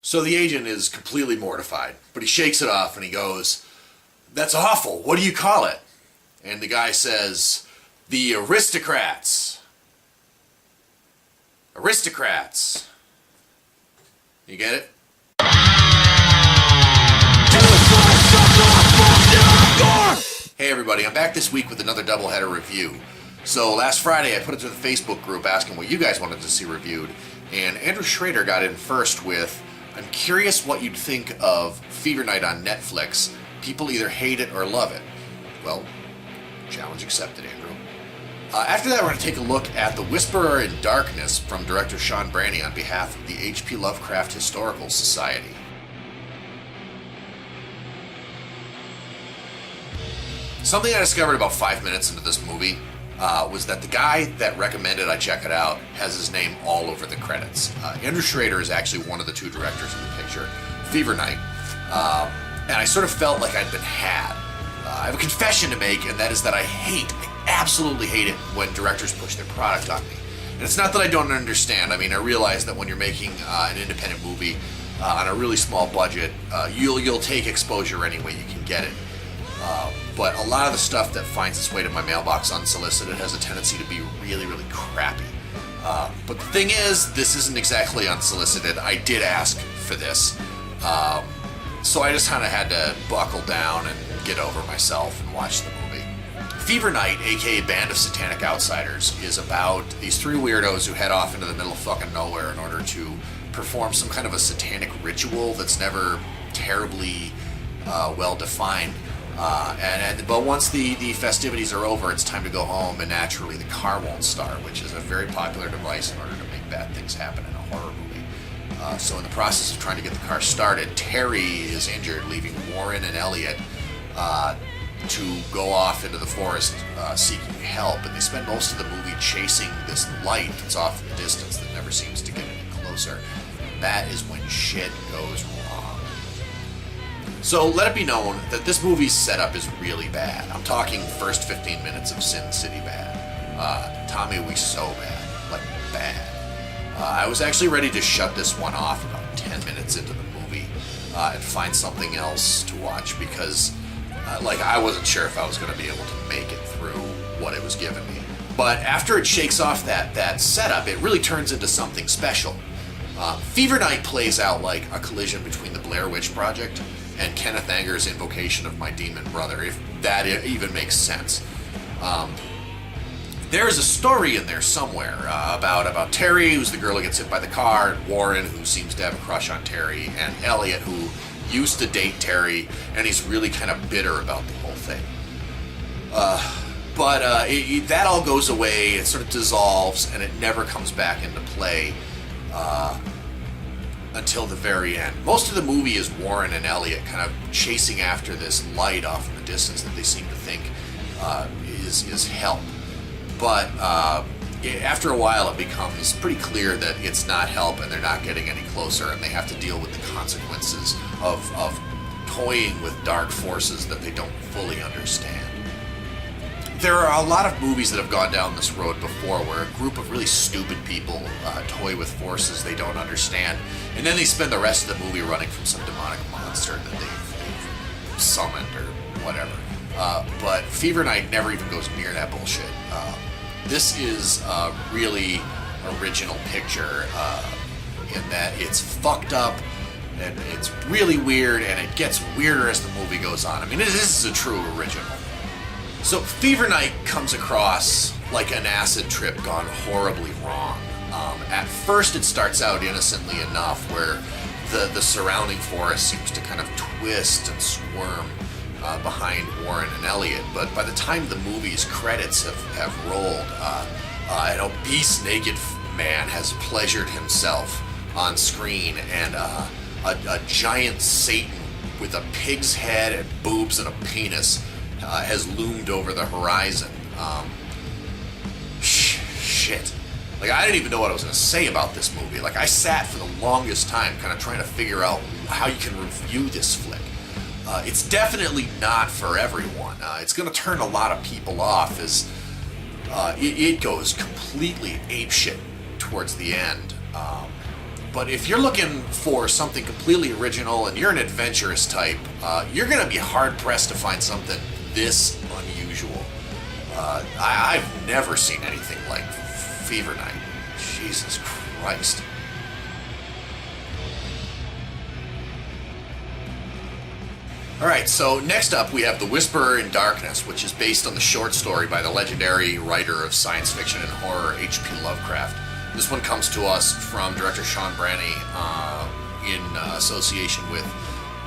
So the agent is completely mortified, but he shakes it off and he goes, "That's awful. What do you call it?" And the guy says, "The aristocrats." Aristocrats. You get it? Hey everybody, I'm back this week with another doubleheader review. So last Friday I put it to the Facebook group asking what you guys wanted to see reviewed, and Andrew Schrader got in first with, "I'm curious what you'd think of Fever Night on Netflix. People either hate it or love it." Well, challenge accepted, Andrew. After that, we're going to take a look at The Whisperer in Darkness from director Sean Branney on behalf of the H.P. Lovecraft Historical Society. Something I discovered about 5 minutes into this movie was that the guy that recommended I check it out has his name all over the credits. Andrew Schrader is actually one of the two directors in the picture, Fever Night, and I sort of felt like I'd been had. I have a confession to make, and that is that I absolutely hate it when directors push their product on me. And it's not that I don't understand. I mean, I realize that when you're making an independent movie on a really small budget, you'll take exposure any way you can get it. But a lot of the stuff that finds its way to my mailbox unsolicited has a tendency to be really, really crappy. But the thing is, this isn't exactly unsolicited. I did ask for this. So I just kind of had to buckle down and get over myself and watch the movie. Fever Night, aka Band of Satanic Outsiders, is about these three weirdos who head off into the middle of fucking nowhere in order to perform some kind of a satanic ritual that's never terribly well defined. But once the festivities are over, it's time to go home, and naturally the car won't start, which is a very popular device in order to make bad things happen in a horror movie. So in the process of trying to get the car started, Terry is injured, leaving Warren and Elliot to go off into the forest seeking help, and they spend most of the movie chasing this light that's off in the distance that never seems to get any closer. That is when shit goes wrong. So let it be known that this movie's setup is really bad. I'm talking first 15 minutes of Sin City bad. Tommy Wiseau bad. Like bad. I was actually ready to shut this one off about 10 minutes into the movie and find something else to watch because I wasn't sure if I was going to be able to make it through what it was giving me. But after it shakes off that setup, it really turns into something special. Fever Night plays out like a collision between the Blair Witch Project and Kenneth Anger's Invocation of My Demon Brother, if that even makes sense. There's a story in there somewhere about Terry, who's the girl who gets hit by the car, and Warren, who seems to have a crush on Terry, and Elliot, who used to date Terry, and he's really kind of bitter about the whole thing. But that all goes away, it sort of dissolves, and it never comes back into play until the very end. Most of the movie is Warren and Elliot kind of chasing after this light off in the distance that they seem to think is help. But after a while it becomes pretty clear that it's not help and they're not getting any closer, and they have to deal with the consequences of toying with dark forces that they don't fully understand. There are a lot of movies that have gone down this road before where a group of really stupid people toy with forces they don't understand, and then they spend the rest of the movie running from some demonic monster that they've summoned or whatever. But Fever Night never even goes near that bullshit. This is a really original picture in that it's fucked up and it's really weird, and it gets weirder as the movie goes on. I mean, this is a true original. So Fever Night comes across like an acid trip gone horribly wrong. At first it starts out innocently enough where the surrounding forest seems to kind of twist and squirm behind Warren and Elliot, but by the time the movie's credits have rolled, an obese naked man has pleasured himself on screen, and a giant Satan with a pig's head and boobs and a penis has loomed over the horizon. Shit. Like, I didn't even know what I was going to say about this movie. Like, I sat for the longest time kind of trying to figure out how you can review this flick. It's definitely not for everyone. It's going to turn a lot of people off as it goes completely apeshit towards the end. But if you're looking for something completely original and you're an adventurous type, you're going to be hard-pressed to find something this unusual. I've never seen anything like Fever Night. Jesus Christ. Alright, so next up we have The Whisperer in Darkness, which is based on the short story by the legendary writer of science fiction and horror, H.P. Lovecraft. This one comes to us from director Sean Branney in association with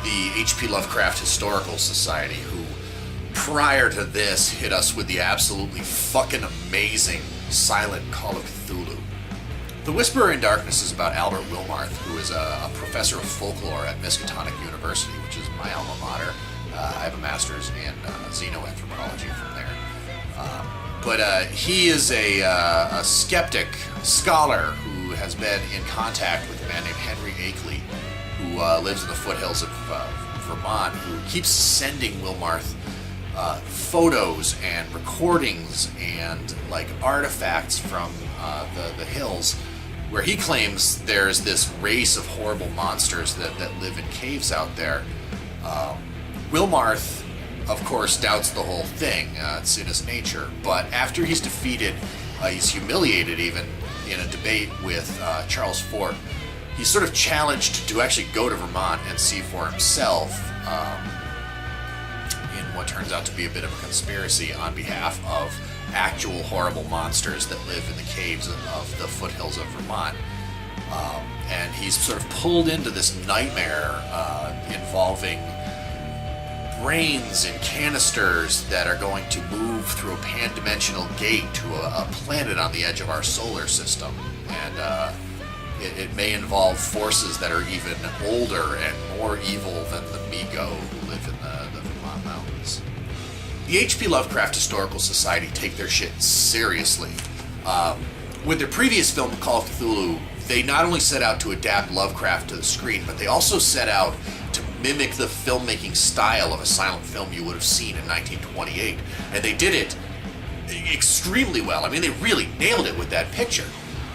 the H.P. Lovecraft Historical Society, who prior to this hit us with the absolutely fucking amazing Silent Call of Cthulhu. The Whisperer in Darkness is about Albert Wilmarth, who is a professor of folklore at Miskatonic University, which is my alma mater. I have a master's in xenoanthropology from there. But he is a skeptic scholar who has been in contact with a man named Henry Akeley, who lives in the foothills of Vermont, who keeps sending Wilmarth photos and recordings and like artifacts from the hills, where he claims there's this race of horrible monsters that live in caves out there. Wilmarth, of course, doubts the whole thing. It's in his nature. But after he's defeated, he's humiliated even in a debate with Charles Fort. He's sort of challenged to actually go to Vermont and see for himself in what turns out to be a bit of a conspiracy on behalf of actual horrible monsters that live in the caves of the foothills of Vermont. And he's sort of pulled into this nightmare involving brains in canisters that are going to move through a pan-dimensional gate to a planet on the edge of our solar system. And it may involve forces that are even older and more evil than the Mi-Go who live in the Vermont mountains. The H.P. Lovecraft Historical Society take their shit seriously. With their previous film, Call of Cthulhu, they not only set out to adapt Lovecraft to the screen, but they also set out to mimic the filmmaking style of a silent film you would have seen in 1928. And they did it extremely well. I mean, they really nailed it with that picture.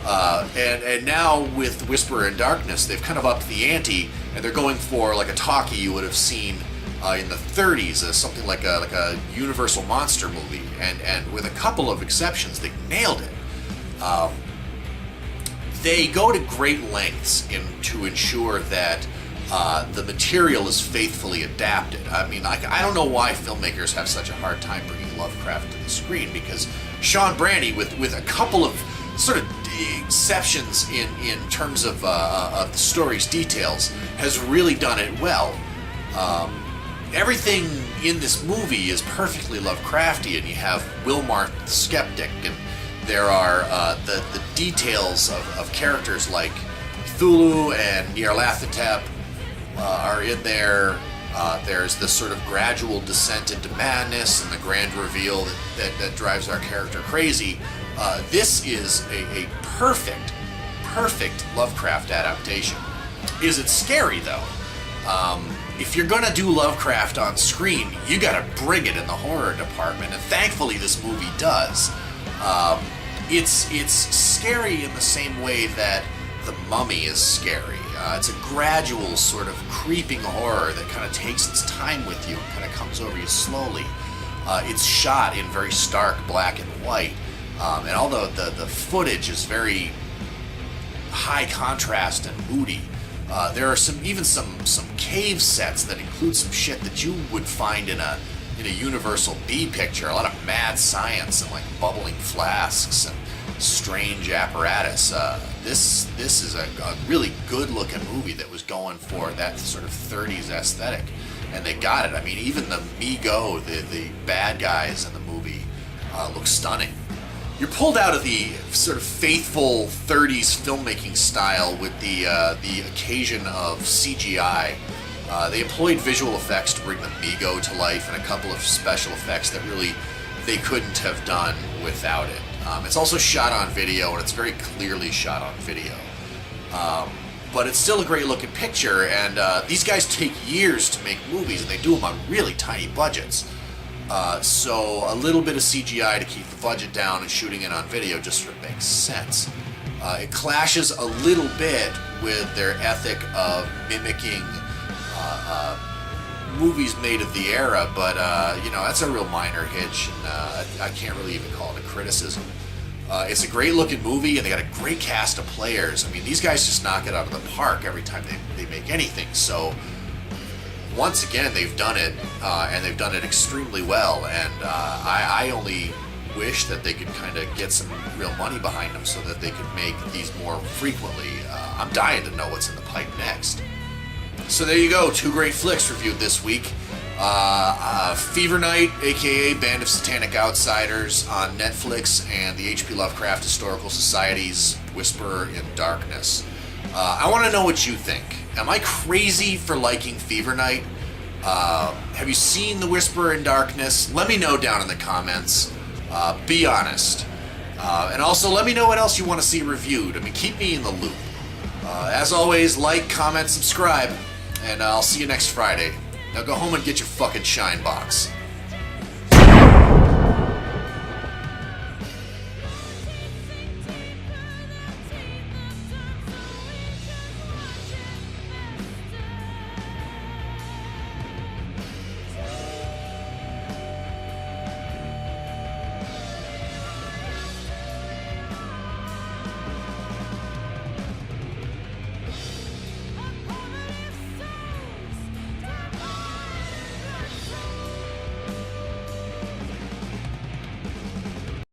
And now with Whisperer in Darkness, they've kind of upped the ante, and they're going for like a talkie you would have seen in the 30s, something like a Universal monster movie, and with a couple of exceptions, they nailed it. They go to great lengths to ensure that the material is faithfully adapted. I mean, I don't know why filmmakers have such a hard time bringing Lovecraft to the screen, because Sean Branney, with a couple of sort of exceptions in terms of the story's details, has really done it well. Everything in this movie is perfectly Lovecraftian. You have Wilmarth the skeptic, and there are the details of characters like Cthulhu and Nyarlathotep are in there. There's this sort of gradual descent into madness and the grand reveal that drives our character crazy. This is a perfect Lovecraft adaptation. Is it scary, though? If you're gonna do Lovecraft on screen, you gotta bring it in the horror department, and thankfully this movie does. It's scary in the same way that The Mummy is scary. It's a gradual sort of creeping horror that kind of takes its time with you and kind of comes over you slowly. It's shot in very stark black and white, and although the footage is very high contrast and moody, there are some cave sets that include some shit that you would find in a Universal B picture. A lot of mad science and like bubbling flasks and strange apparatus. This is a really good looking movie that was going for that sort of 30s aesthetic, and they got it. I mean, even the Mi-Go, the bad guys in the movie, look stunning. You're pulled out of the sort of faithful 30s filmmaking style with the occasion of CGI. They employed visual effects to bring the Mi-Go to life, and a couple of special effects that really they couldn't have done without it. It's also shot on video, and it's very clearly shot on video. But it's still a great looking picture, and these guys take years to make movies, and they do them on really tiny budgets. So a little bit of CGI to keep the budget down and shooting it on video just sort of makes sense. It clashes a little bit with their ethic of mimicking movies made of the era, but that's a real minor hitch, and I can't really even call it a criticism. It's a great looking movie, and they got a great cast of players. I mean, these guys just knock it out of the park every time they make anything. So once again, they've done it, and they've done it extremely well. And I only wish that they could kind of get some real money behind them so that they could make these more frequently. I'm dying to know what's in the pipe next. So there you go, 2 great flicks reviewed this week. Fever Night, aka Band of Satanic Outsiders on Netflix, and the H.P. Lovecraft Historical Society's Whisper in Darkness. I want to know what you think. Am I crazy for liking Fever Night? Have you seen The Whisper in Darkness? Let me know down in the comments. Be honest. And also let me know what else you want to see reviewed. I mean, keep me in the loop. As always, like, comment, subscribe, and I'll see you next Friday. Now go home and get your fucking shine box.